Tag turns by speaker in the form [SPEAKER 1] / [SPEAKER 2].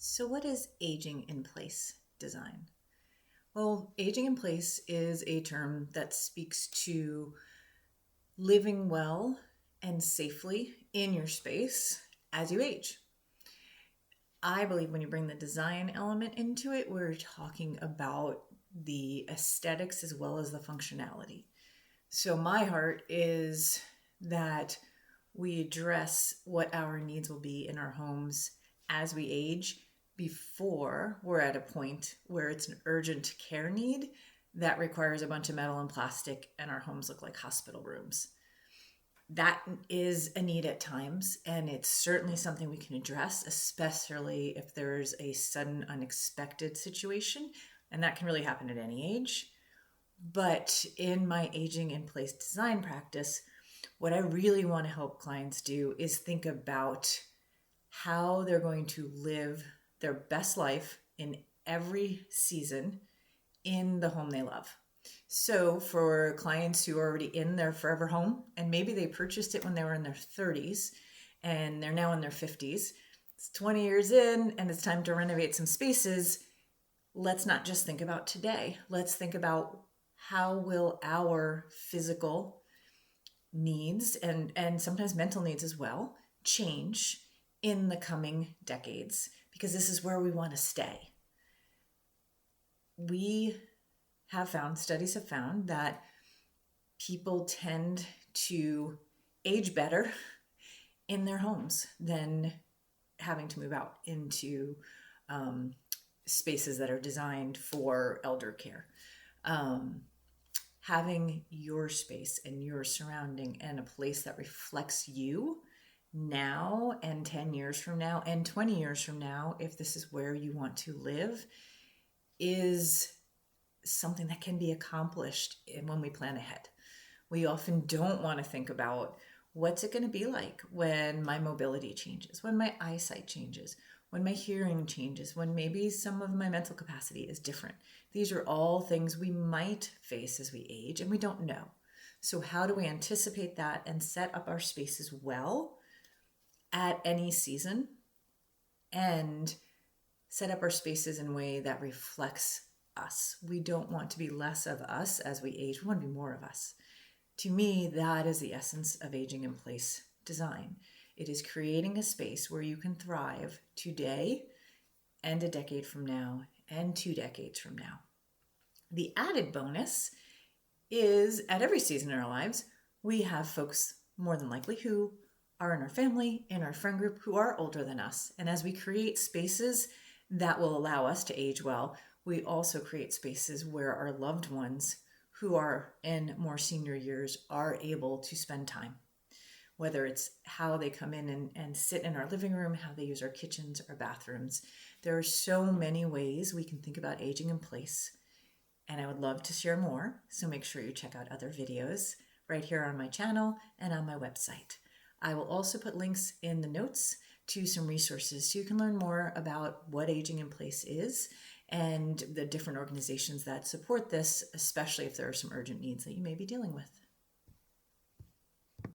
[SPEAKER 1] So, what is aging in place design? Well, aging in place is a term that speaks to living well and safely in your space as you age. I believe when you bring the design element into it, we're talking about the aesthetics as well as the functionality. So, my heart is that we address what our needs will be in our homes as we age before we're at a point where it's an urgent care need that requires a bunch of metal and plastic and our homes look like hospital rooms. That is a need at times, and it's certainly something we can address, especially if there's a sudden unexpected situation, and that can really happen at any age. But in my aging in place design practice, what I really want to help clients do is think about how they're going to live their best life in every season in the home they love. So for clients who are already in their forever home, and maybe they purchased it when they were in their 30s and they're now in their 50s, it's 20 years in and it's time to renovate some spaces. Let's not just think about today. Let's think about how will our physical needs and sometimes mental needs as well change in the coming decades, because this is where we want to stay. Studies have found that people tend to age better in their homes than having to move out into spaces that are designed for elder care. Having your space and your surrounding and a place that reflects you now and 10 years from now and 20 years from now, if this is where you want to live, is something that can be accomplished when we plan ahead. We often don't want to think about what's it going to be like when my mobility changes, when my eyesight changes, when my hearing changes, when maybe some of my mental capacity is different. These are all things we might face as we age and we don't know. So how do we anticipate that and set up our spaces well at any season and set up our spaces in a way that reflects us? We don't want to be less of us as we age. We want to be more of us. To me, that is the essence of aging in place design. It is creating a space where you can thrive today and a decade from now and 2 decades from now. The added bonus is at every season in our lives, we have folks more than likely who are in our family, in our friend group, who are older than us. And as we create spaces that will allow us to age well, we also create spaces where our loved ones who are in more senior years are able to spend time. Whether it's how they come in and sit in our living room, how they use our kitchens or bathrooms. There are so many ways we can think about aging in place. And I would love to share more. So make sure you check out other videos right here on my channel and on my website. I will also put links in the notes to some resources so you can learn more about what aging in place is and the different organizations that support this, especially if there are some urgent needs that you may be dealing with.